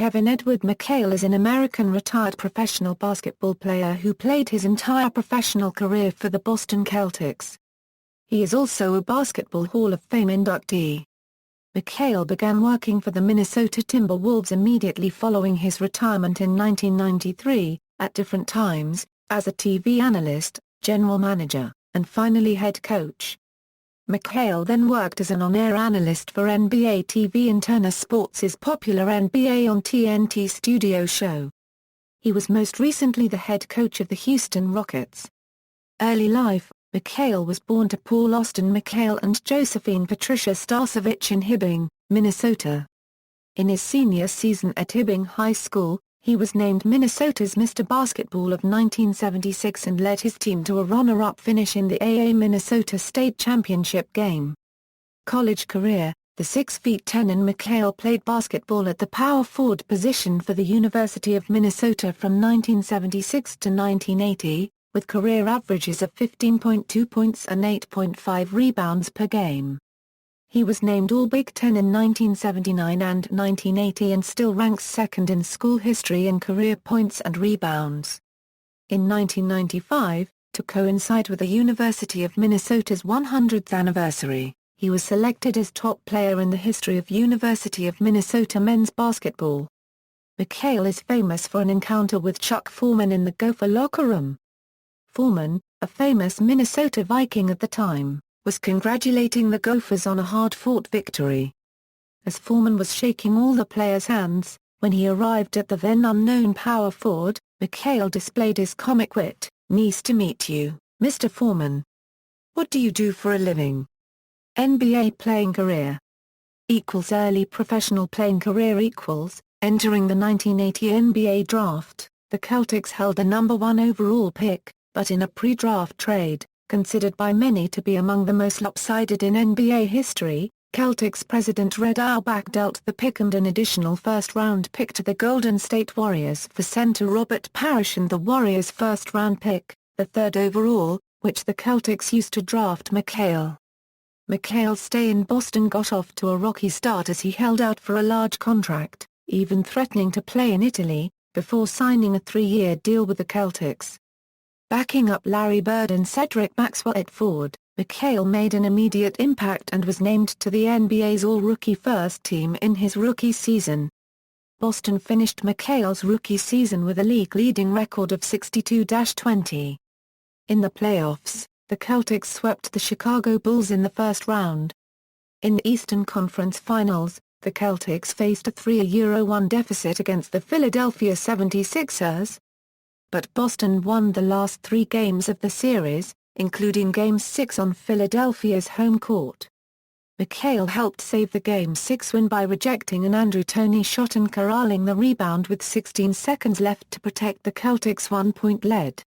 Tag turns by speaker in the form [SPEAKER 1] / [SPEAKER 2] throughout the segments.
[SPEAKER 1] Kevin. Edward McHale is an American retired professional basketball player who played his entire professional career for the Boston Celtics. He is also a Basketball Hall of Fame inductee. McHale began working for the Minnesota Timberwolves immediately following his retirement in 1993, at different times, as a TV analyst, general manager, and finally head coach. McHale then worked as an on-air analyst for NBA TV and Turner Sports' popular NBA on TNT studio show. He was most recently the head coach of the Houston Rockets. Early life: McHale was born to Paul Austin McHale and Josephine Patricia Starcevich in Hibbing, Minnesota. In his senior season at Hibbing High School, he was named Minnesota's Mr. Basketball of 1976 and led his team to a runner-up finish in the AA Minnesota State Championship game. College career: the 6'10" and McHale played basketball at the power forward position for the University of Minnesota from 1976 to 1980, with career averages of 15.2 points and 8.5 rebounds per game. He was named All-Big Ten in 1979 and 1980 and still ranks second in school history in career points and rebounds. In 1995, to coincide with the University of Minnesota's 100th anniversary, he was selected as top player in the history of University of Minnesota men's basketball. McHale is famous for an encounter with Chuck Foreman in the Gopher locker room. Foreman, a famous Minnesota Viking at the time, was congratulating the Gophers on a hard-fought victory. As Foreman was shaking all the players' hands, when he arrived at the then-unknown power forward, McHale displayed his comic wit. "Nice to meet you, Mr. Foreman. What do you do for a living?" NBA playing career = early professional playing career = entering the 1980 NBA draft, the Celtics held the number 1 overall pick, but in a pre-draft trade, considered by many to be among the most lopsided in NBA history, Celtics president Red Auerbach dealt the pick and an additional first-round pick to the Golden State Warriors for center Robert Parrish and the Warriors' first-round pick, the 3rd overall, which the Celtics used to draft McHale. McHale's stay in Boston got off to a rocky start as he held out for a large contract, even threatening to play in Italy, before signing a 3-year deal with the Celtics. Backing up Larry Bird and Cedric Maxwell at forward, McHale made an immediate impact and was named to the NBA's All-Rookie First Team in his rookie season. Boston finished McHale's rookie season with a league-leading record of 62-20. In the playoffs, the Celtics swept the Chicago Bulls in the first round. In the Eastern Conference Finals, the Celtics faced a 3-1 deficit against the Philadelphia 76ers. But Boston won the last 3 games of the series, including Game 6 on Philadelphia's home court. McHale helped save the Game 6 win by rejecting an Andrew Toney shot and corralling the rebound with 16 seconds left to protect the Celtics' 1-point lead.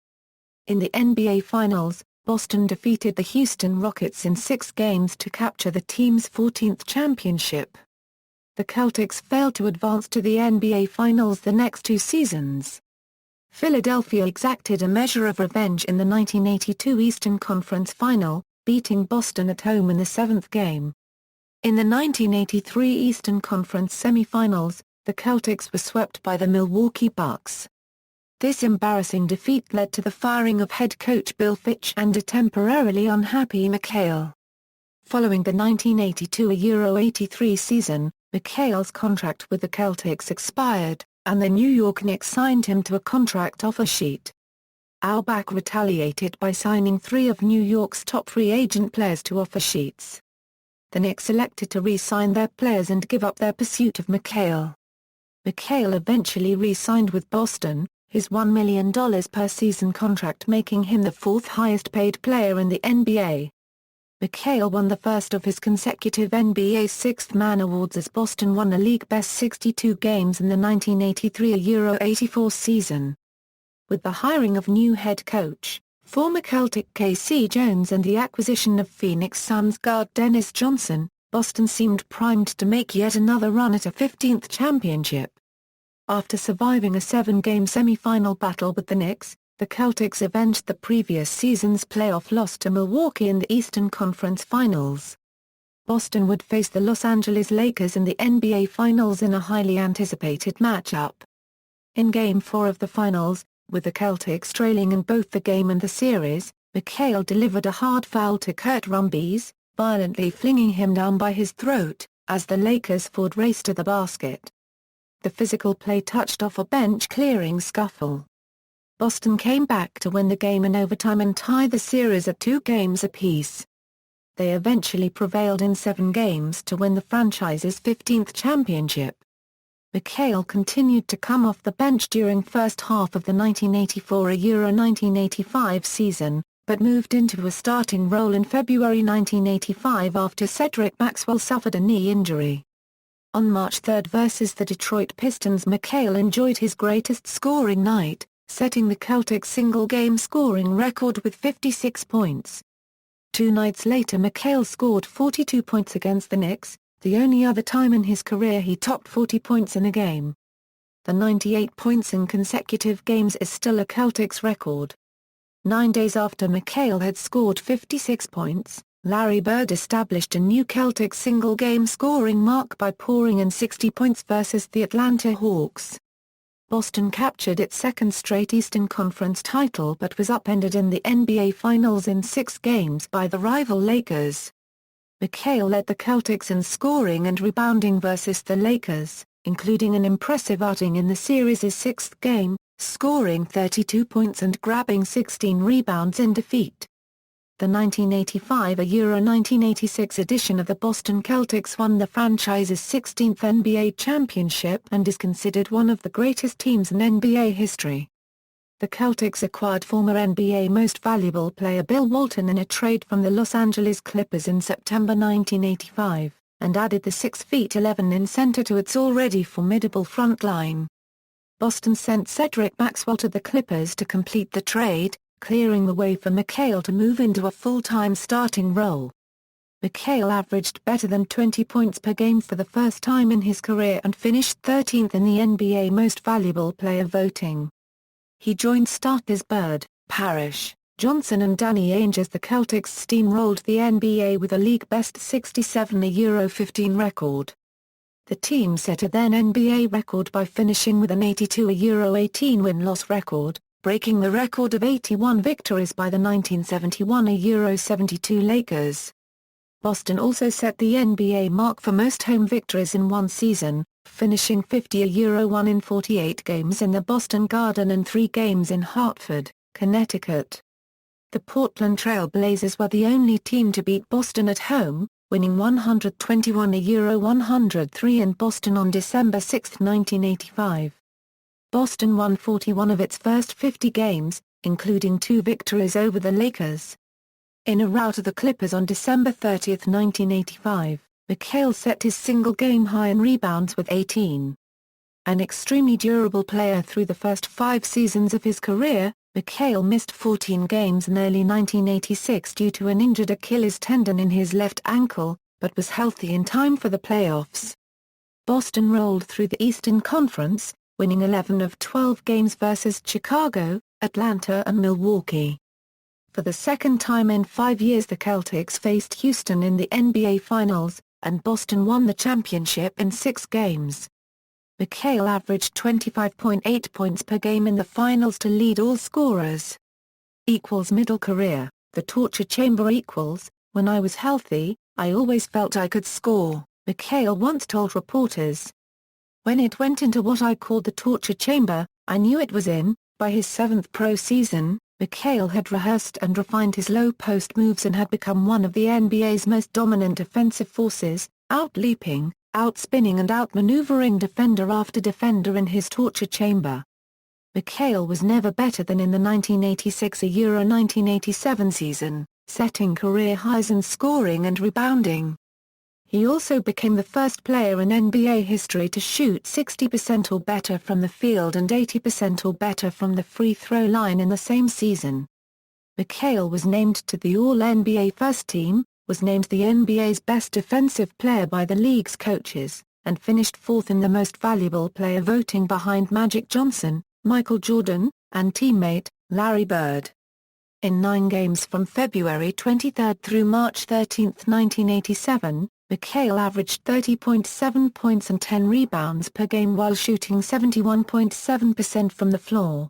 [SPEAKER 1] In the NBA Finals, Boston defeated the Houston Rockets in 6 games to capture the team's 14th championship. The Celtics failed to advance to the NBA Finals the next 2 seasons. Philadelphia exacted a measure of revenge in the 1982 Eastern Conference Final, beating Boston at home in the 7th game. In the 1983 Eastern Conference semifinals, the Celtics were swept by the Milwaukee Bucks. This embarrassing defeat led to the firing of head coach Bill Fitch and a temporarily unhappy McHale. Following the 1982-83 season, McHale's contract with the Celtics expired, and the New York Knicks signed him to a contract offer sheet. Auerbach retaliated by signing 3 of New York's top free agent players to offer sheets. The Knicks elected to re-sign their players and give up their pursuit of McHale. McHale eventually re-signed with Boston, his $1 million per season contract making him the 4th highest-paid player in the NBA. McHale won the first of his consecutive NBA Sixth Man Awards as Boston won a league-best 62 games in the 1983-84 season. With the hiring of new head coach, former Celtic K.C. Jones and the acquisition of Phoenix Suns guard Dennis Johnson, Boston seemed primed to make yet another run at a 15th championship. After surviving a 7-game semi-final battle with the Knicks, the Celtics avenged the previous season's playoff loss to Milwaukee in the Eastern Conference Finals. Boston would face the Los Angeles Lakers in the NBA Finals in a highly anticipated matchup. In Game 4 of the Finals, with the Celtics trailing in both the game and the series, McHale delivered a hard foul to Kurt Rambis, violently flinging him down by his throat, as the Lakers forward raced to the basket. The physical play touched off a bench-clearing scuffle. Boston came back to win the game in overtime and tie the series at 2 games apiece. They eventually prevailed in 7 games to win the franchise's 15th championship. McHale continued to come off the bench during first half of the 1984-1985 season, but moved into a starting role in February 1985 after Cedric Maxwell suffered a knee injury. On March 3 versus the Detroit Pistons, McHale enjoyed his greatest scoring night, setting the Celtics single-game scoring record with 56 points. 2 nights later McHale scored 42 points against the Knicks, the only other time in his career he topped 40 points in a game. The 98 points in consecutive games is still a Celtics record. 9 days after McHale had scored 56 points, Larry Bird established a new Celtics single-game scoring mark by pouring in 60 points versus the Atlanta Hawks. Boston captured its second straight Eastern Conference title but was upended in the NBA Finals in 6 games by the rival Lakers. McHale led the Celtics in scoring and rebounding versus the Lakers, including an impressive outing in the series' 6th game, scoring 32 points and grabbing 16 rebounds in defeat. The 1985-1986 edition of the Boston Celtics won the franchise's 16th NBA championship and is considered one of the greatest teams in NBA history. The Celtics acquired former NBA Most Valuable Player Bill Walton in a trade from the Los Angeles Clippers in September 1985, and added the 6'11" center to its already formidable front line. Boston sent Cedric Maxwell to the Clippers to complete the trade, clearing the way for McHale to move into a full-time starting role. McHale averaged better than 20 points per game for the first time in his career and finished 13th in the NBA Most Valuable Player voting. He joined starters Bird, Parrish, Johnson and Danny Ainge as the Celtics steamrolled the NBA with a league-best 67-15 record. The team set a then NBA record by finishing with an 82-18 win-loss record, breaking the record of 81 victories by the 1971-72 Lakers. Boston also set the NBA mark for most home victories in one season, finishing 50-1 in 48 games in the Boston Garden and 3 games in Hartford, Connecticut. The Portland Trail Blazers were the only team to beat Boston at home, winning 121-103 in Boston on December 6, 1985. Boston won 41 of its first 50 games, including 2 victories over the Lakers. In a rout of the Clippers on December 30, 1985, McHale set his single-game high in rebounds with 18. An extremely durable player through the first 5 seasons of his career, McHale missed 14 games in early 1986 due to an injured Achilles tendon in his left ankle, but was healthy in time for the playoffs. Boston rolled through the Eastern Conference, winning 11 of 12 games versus Chicago, Atlanta and Milwaukee. For the second time in 5 years the Celtics faced Houston in the NBA Finals, and Boston won the championship in 6 games. McHale averaged 25.8 points per game in the finals to lead all scorers. Middle career, the torture chamber equals, when I was healthy, I always felt I could score, McHale once told reporters. When it went into what I called the torture chamber, I knew it was in. By his 7th pro season, McHale had rehearsed and refined his low-post moves and had become one of the NBA's most dominant offensive forces, out-leaping, out-spinning and out-maneuvering defender after defender in his torture chamber. McHale was never better than in the 1986-1987 season, setting career highs in scoring and rebounding. He also became the first player in NBA history to shoot 60% or better from the field and 80% or better from the free throw line in the same season. McHale was named to the All-NBA First Team, was named the NBA's best defensive player by the league's coaches, and finished 4th in the Most Valuable Player voting behind Magic Johnson, Michael Jordan, and teammate, Larry Bird. In 9 games from February 23 through March 13, 1987, McHale averaged 30.7 points and 10 rebounds per game while shooting 71.7% from the floor.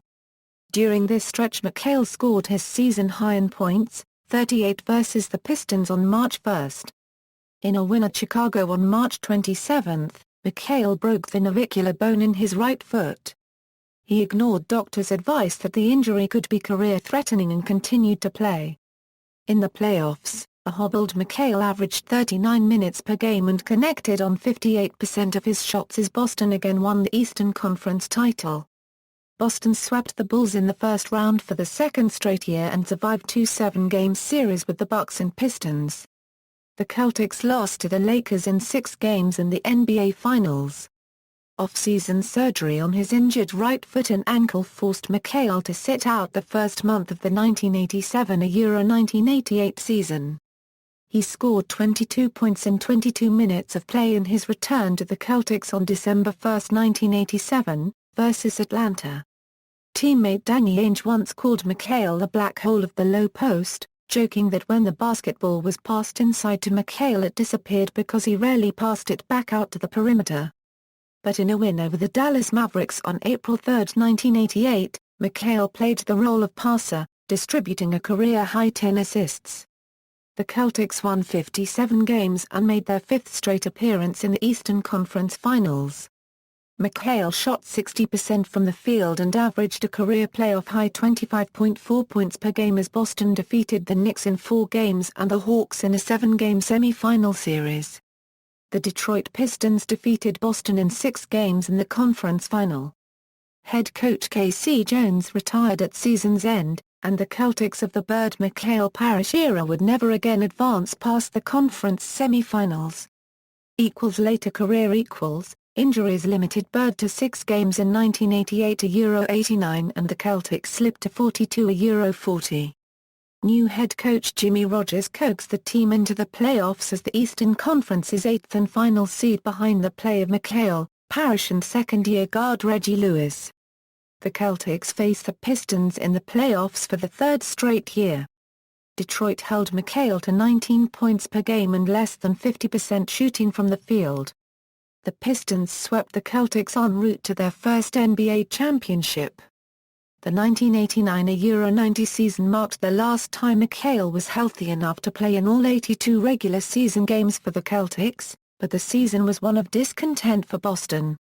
[SPEAKER 1] During this stretch McHale scored his season high in points, 38 versus the Pistons on March 1. In a win at Chicago on March 27, McHale broke the navicular bone in his right foot. He ignored doctors' advice that the injury could be career-threatening and continued to play. In the playoffs, a hobbled McHale averaged 39 minutes per game and connected on 58% of his shots as Boston again won the Eastern Conference title. Boston swept the Bulls in the first round for the second straight year and survived two 7-game series with the Bucks and Pistons. The Celtics lost to the Lakers in 6 games in the NBA Finals. Off-season surgery on his injured right foot and ankle forced McHale to sit out the first month of the 1987–1988 season. He scored 22 points in 22 minutes of play in his return to the Celtics on December 1, 1987, versus Atlanta. Teammate Danny Ainge once called McHale the black hole of the low post, joking that when the basketball was passed inside to McHale it disappeared because he rarely passed it back out to the perimeter. But in a win over the Dallas Mavericks on April 3, 1988, McHale played the role of passer, distributing a career-high 10 assists. The Celtics won 57 games and made their 5th straight appearance in the Eastern Conference Finals. McHale shot 60% from the field and averaged a career playoff-high 25.4 points per game as Boston defeated the Knicks in 4 games and the Hawks in a 7-game semi-final series. The Detroit Pistons defeated Boston in 6 games in the conference final. Head coach K.C. Jones retired at season's end, and the Celtics of the Bird-McHale-Parrish era would never again advance past the conference semi-finals. Later career equals. Injuries limited Bird to 6 games in 1988–89 and the Celtics slipped to 42–40. New head coach Jimmy Rogers coaxed the team into the playoffs as the Eastern Conference's 8th and final seed behind the play of McHale, Parrish and second-year guard Reggie Lewis. The Celtics faced the Pistons in the playoffs for the 3rd straight year. Detroit held McHale to 19 points per game and less than 50% shooting from the field. The Pistons swept the Celtics en route to their first NBA championship. The 1989–90 season marked the last time McHale was healthy enough to play in all 82 regular season games for the Celtics, but the season was one of discontent for Boston.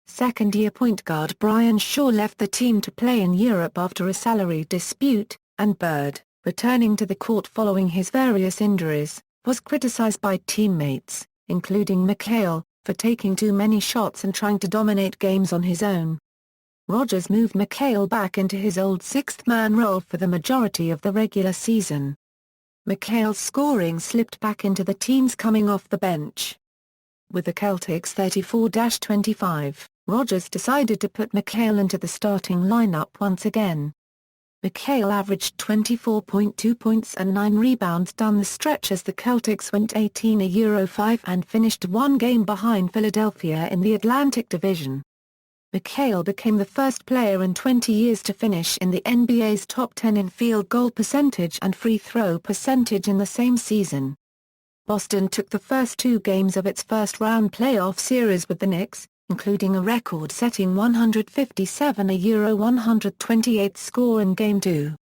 [SPEAKER 1] Second-year point guard Brian Shaw left the team to play in Europe after a salary dispute, and Bird, returning to the court following his various injuries, was criticized by teammates, including McHale, for taking too many shots and trying to dominate games on his own. Rogers moved McHale back into his old sixth-man role for the majority of the regular season. McHale's scoring slipped back into the teens coming off the bench. With the Celtics 34–25, Rogers decided to put McHale into the starting lineup once again. McHale averaged 24.2 points and 9 rebounds down the stretch as the Celtics went 18–5 and finished 1 game behind Philadelphia in the Atlantic Division. McHale became the first player in 20 years to finish in the NBA's top 10 in field goal percentage and free throw percentage in the same season. Boston took the first 2 games of its first-round playoff series with the Knicks, including a record-setting 157–128 score in Game 2.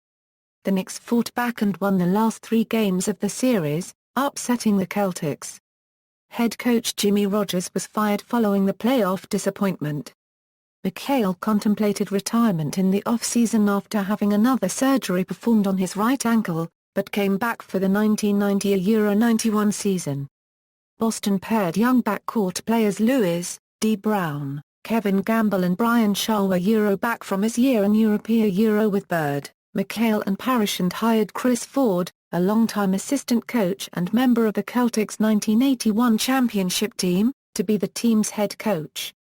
[SPEAKER 1] The Knicks fought back and won the last 3 games of the series, upsetting the Celtics. Head coach Jimmy Rogers was fired following the playoff disappointment. McHale contemplated retirement in the off-season after having another surgery performed on his right ankle, but came back for the 1990–91 season. Boston paired young backcourt players Lewis, D. Brown, Kevin Gamble and Brian Shaw were back from his year in Europe with Bird, McHale and Parrish and hired Chris Ford, a longtime assistant coach and member of the Celtics' 1981 championship team, to be the team's head coach.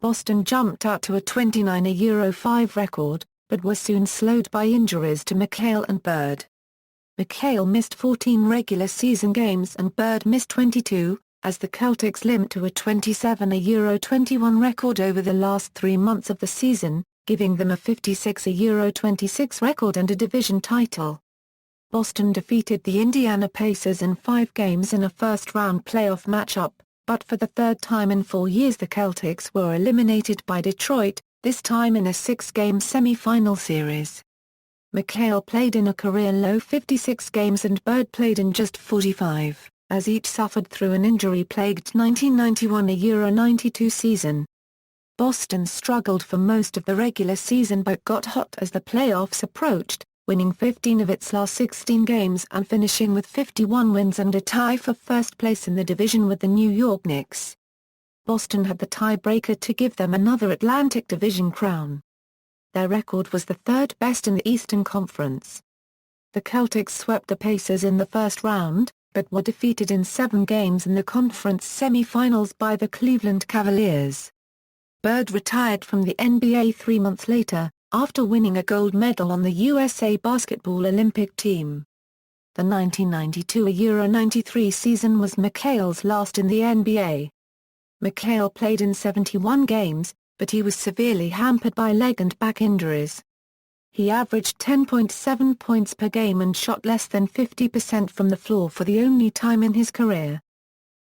[SPEAKER 1] Boston jumped out to a 29–5 record, but were soon slowed by injuries to McHale and Bird. McHale missed 14 regular season games and Bird missed 22, as the Celtics limped to a 27–21 record over the last 3 months of the season, giving them a 56–26 record and a division title. Boston defeated the Indiana Pacers in 5 games in a first-round playoff matchup, but for the third time in 4 years the Celtics were eliminated by Detroit, this time in a 6-game semi-final series. McHale played in a career-low 56 games and Bird played in just 45, as each suffered through an injury-plagued 1991-92 season. Boston struggled for most of the regular season but got hot as the playoffs approached, winning 15 of its last 16 games and finishing with 51 wins and a tie for first place in the division with the New York Knicks. Boston had the tiebreaker to give them another Atlantic Division crown. Their record was the third best in the Eastern Conference. The Celtics swept the Pacers in the first round, but were defeated in 7 games in the conference semi-finals by the Cleveland Cavaliers. Bird retired from the NBA 3 months later, after winning a gold medal on the USA Basketball Olympic team. The 1992-93 season was McHale's last in the NBA. McHale played in 71 games, but he was severely hampered by leg and back injuries. He averaged 10.7 points per game and shot less than 50% from the floor for the only time in his career.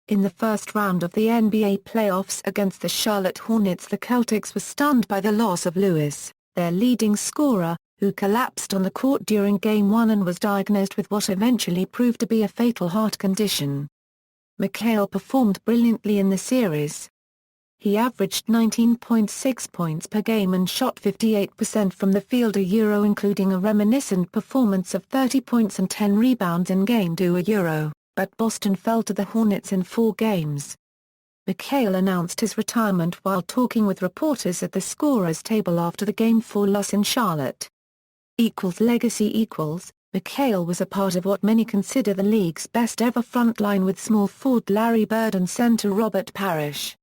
[SPEAKER 1] In the first round of the NBA playoffs against the Charlotte Hornets, the Celtics were stunned by the loss of Lewis, their leading scorer, who collapsed on the court during Game 1 and was diagnosed with what eventually proved to be a fatal heart condition. McHale performed brilliantly in the series. He averaged 19.6 points per game and shot 58% from the field including a reminiscent performance of 30 points and 10 rebounds in Game 2 but Boston fell to the Hornets in 4 games. McHale announced his retirement while talking with reporters at the scorer's table after the Game 4 loss in Charlotte. Legacy McHale was a part of what many consider the league's best ever front line with small forward Larry Bird and center Robert Parrish.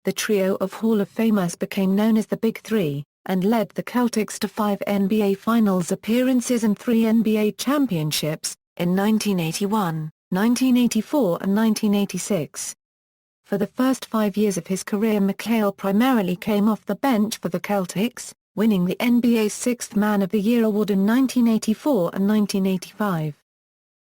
[SPEAKER 1] The trio of Hall of Famers became known as the Big Three, and led the Celtics to 5 NBA Finals appearances and 3 NBA championships, in 1981, 1984 and 1986. For the first 5 years of his career McHale primarily came off the bench for the Celtics, winning the NBA's 6th Man of the Year award in 1984 and 1985.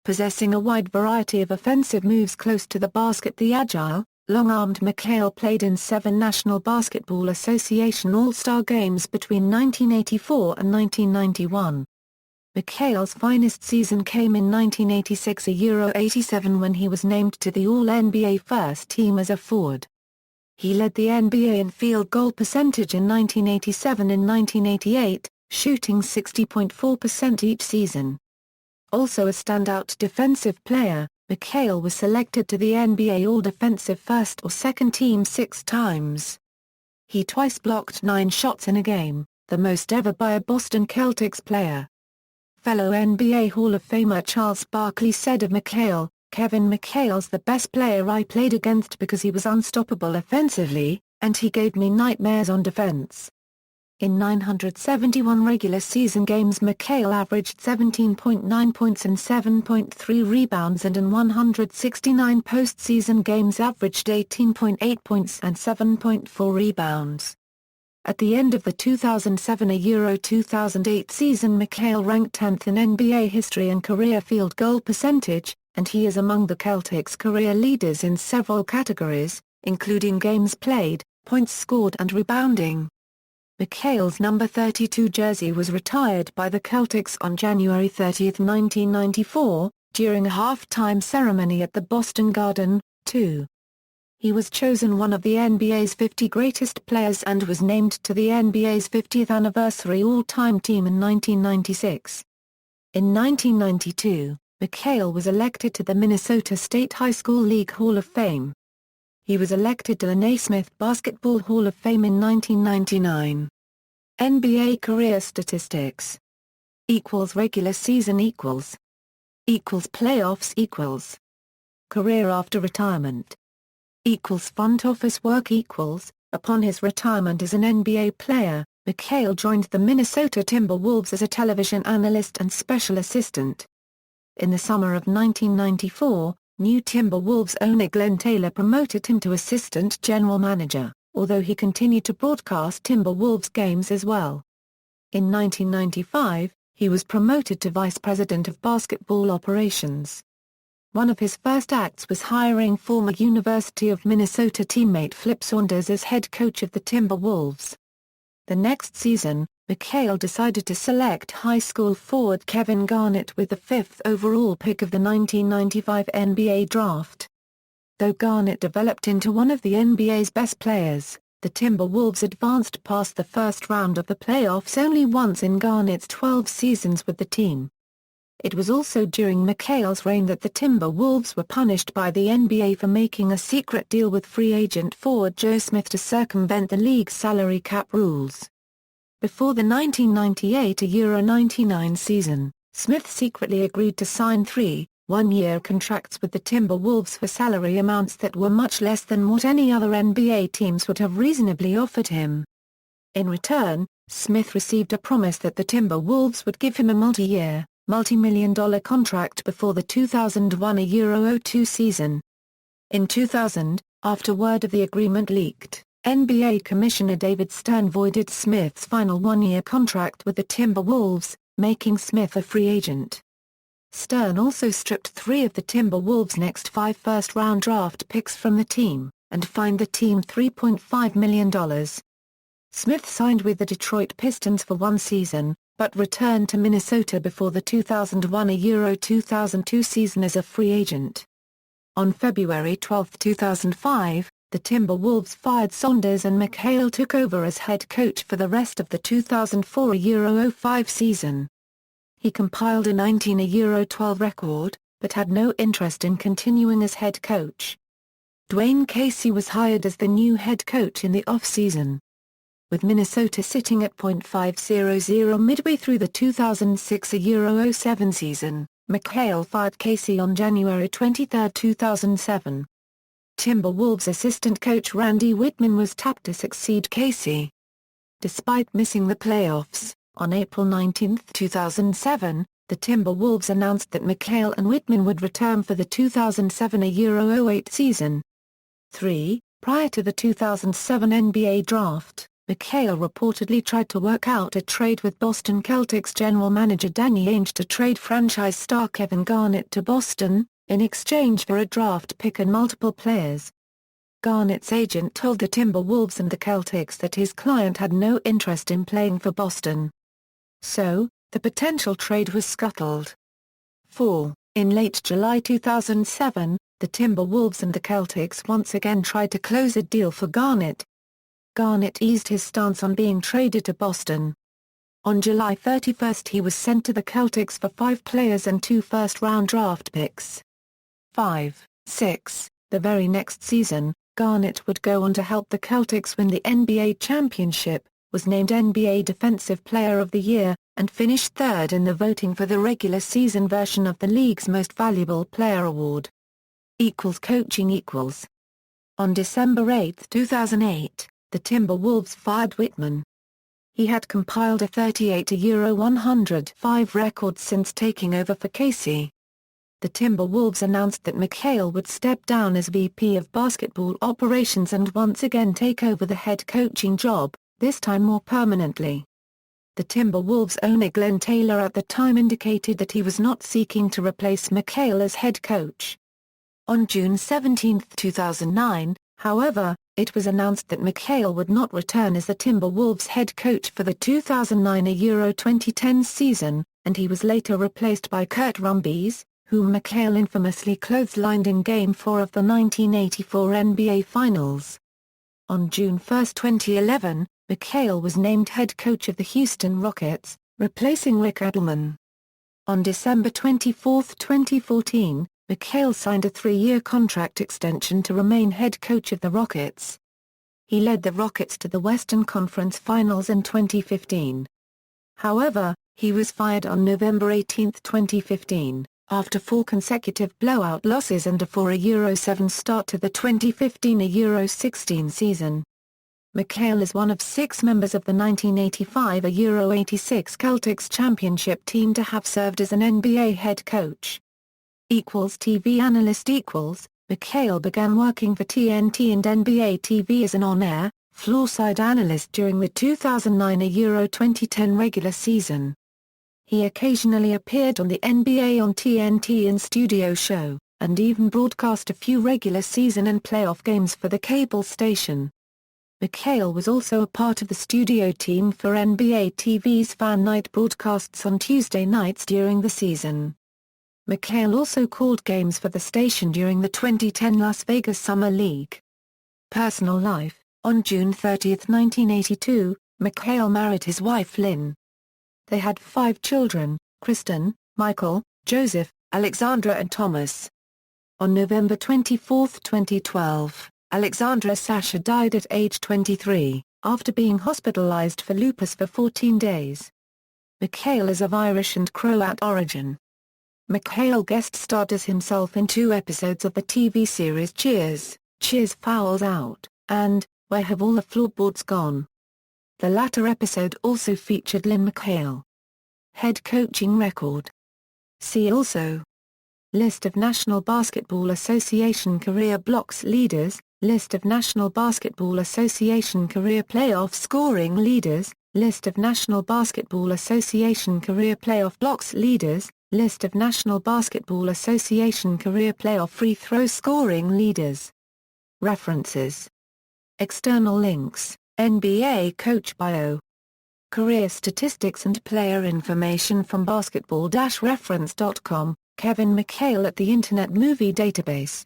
[SPEAKER 1] Possessing a wide variety of offensive moves close to the basket, the agile, long-armed McHale played in 7 National Basketball Association All-Star games between 1984 and 1991. McHale's finest season came in 1986-87 when he was named to the All-NBA first team as a forward. He led the NBA in field goal percentage in 1987 and 1988, shooting 60.4% each season. Also a standout defensive player, McHale was selected to the NBA All-Defensive First or Second Team 6 times. He twice blocked 9 shots in a game, the most ever by a Boston Celtics player. Fellow NBA Hall of Famer Charles Barkley said of McHale, "Kevin McHale's the best player I played against because he was unstoppable offensively, and he gave me nightmares on defense." In 971 regular season games McHale averaged 17.9 points and 7.3 rebounds and in 169 postseason games averaged 18.8 points and 7.4 rebounds. At the end of the 2007-2008 season McHale ranked 10th in NBA history in career field goal percentage, and he is among the Celtics' career leaders in several categories, including games played, points scored and rebounding. McHale's number 32 jersey was retired by the Celtics on January 30, 1994, during a halftime ceremony at the Boston Garden, 2. He was chosen one of the NBA's 50 greatest players and was named to the NBA's 50th anniversary all-time team in 1996. In 1992, McHale was elected to the Minnesota State High School League Hall of Fame. He was elected to the Naismith Basketball Hall of Fame in 1999. NBA career statistics. Regular season playoffs Career after retirement front office work Upon his retirement as an NBA player, McHale joined the Minnesota Timberwolves as a television analyst and special assistant. In the summer of 1994, new Timberwolves owner Glenn Taylor promoted him to assistant general manager, although he continued to broadcast Timberwolves games as well. In 1995, he was promoted to vice president of basketball operations. One of his first acts was hiring former University of Minnesota teammate Flip Saunders as head coach of the Timberwolves. The next season, McHale decided to select high school forward Kevin Garnett with the 5th overall pick of the 1995 NBA draft. Though Garnett developed into one of the NBA's best players, the Timberwolves advanced past the first round of the playoffs only once in Garnett's 12 seasons with the team. It was also during McHale's reign that the Timberwolves were punished by the NBA for making a secret deal with free agent forward Joe Smith to circumvent the league's salary cap rules. Before the 1998-99 season, Smith secretly agreed to sign 3 one-year contracts with the Timberwolves for salary amounts that were much less than what any other NBA teams would have reasonably offered him. In return, Smith received a promise that the Timberwolves would give him a multi-year, multi-million-dollar contract before the 2001-02 season. In 2000, after word of the agreement leaked, NBA Commissioner David Stern voided Smith's final one-year contract with the Timberwolves, making Smith a free agent. Stern also stripped 3 of the Timberwolves' next 5 first-round draft picks from the team, and fined the team $3.5 million. Smith signed with the Detroit Pistons for 1 season, but returned to Minnesota before the 2001-02 season as a free agent. On February 12, 2005, the Timberwolves fired Saunders and McHale took over as head coach for the rest of the 2004-05 season. He compiled a 19-12 record, but had no interest in continuing as head coach. Dwayne Casey was hired as the new head coach in the off-season. With Minnesota sitting at .500 midway through the 2006-07 season, McHale fired Casey on January 23, 2007. Timberwolves assistant coach Randy Whitman was tapped to succeed Casey. Despite missing the playoffs, on April 19, 2007, the Timberwolves announced that McHale and Whitman would return for the 2007-08 season. Prior to the 2007 NBA draft, McHale reportedly tried to work out a trade with Boston Celtics general manager Danny Ainge to trade franchise star Kevin Garnett to Boston, in exchange for a draft pick and multiple players. Garnett's agent told the Timberwolves and the Celtics that his client had no interest in playing for Boston. So, the potential trade was scuttled. In late July 2007, the Timberwolves and the Celtics once again tried to close a deal for Garnett. Garnett eased his stance on being traded to Boston. On July 31 he was sent to the Celtics for 5 players and 2 first-round draft picks. The very next season, Garnett would go on to help the Celtics win the NBA championship, was named NBA Defensive Player of the Year, and finished 3rd in the voting for the regular season version of the league's Most Valuable Player award. Coaching. On December 8, 2008, the Timberwolves fired Whitman. He had compiled a 38-105 record since taking over for Casey. The Timberwolves announced that McHale would step down as VP of basketball operations and once again take over the head coaching job, this time more permanently. The Timberwolves owner Glenn Taylor at the time indicated that he was not seeking to replace McHale as head coach. On June 17, 2009, however, it was announced that McHale would not return as the Timberwolves head coach for the 2009-2010 season, and he was later replaced by Kurt Rambis, whom McHale infamously clotheslined in Game 4 of the 1984 NBA Finals. On June 1, 2011, McHale was named head coach of the Houston Rockets, replacing Rick Adelman. On December 24, 2014, McHale signed a 3-year contract extension to remain head coach of the Rockets. He led the Rockets to the Western Conference Finals in 2015. However, he was fired on November 18, 2015, after 4 consecutive blowout losses and a 4-7 start to the 2015-16 season. McHale is one of 6 members of the 1985-86 Celtics championship team to have served as an NBA head coach. TV analyst. McHale began working for TNT and NBA TV as an on-air, floor-side analyst during the 2009-2010 regular season. He occasionally appeared on the NBA on TNT and Studio Show, and even broadcast a few regular season and playoff games for the cable station. McHale was also a part of the studio team for NBA TV's Fan Night broadcasts on Tuesday nights during the season. McHale also called games for the station during the 2010 Las Vegas Summer League. Personal life: on June 30, 1982, McHale married his wife Lynn. They had 5 children: Kristen, Michael, Joseph, Alexandra and Thomas. On November 24, 2012, Alexandra Sasha died at age 23, after being hospitalized for lupus for 14 days. McHale is of Irish and Croat origin. McHale guest-starred as himself in 2 episodes of the TV series Cheers, Cheers Fouls Out, and Where Have All the Floorboards Gone? The latter episode also featured Lynn McHale. Head coaching record. See also: List of National Basketball Association career blocks leaders, List of National Basketball Association career playoff scoring leaders, List of National Basketball Association career playoff blocks leaders, List of National Basketball Association career playoff free throw scoring leaders. References. External links: NBA coach bio. Career statistics and player information from basketball-reference.com, Kevin McHale at the Internet Movie Database.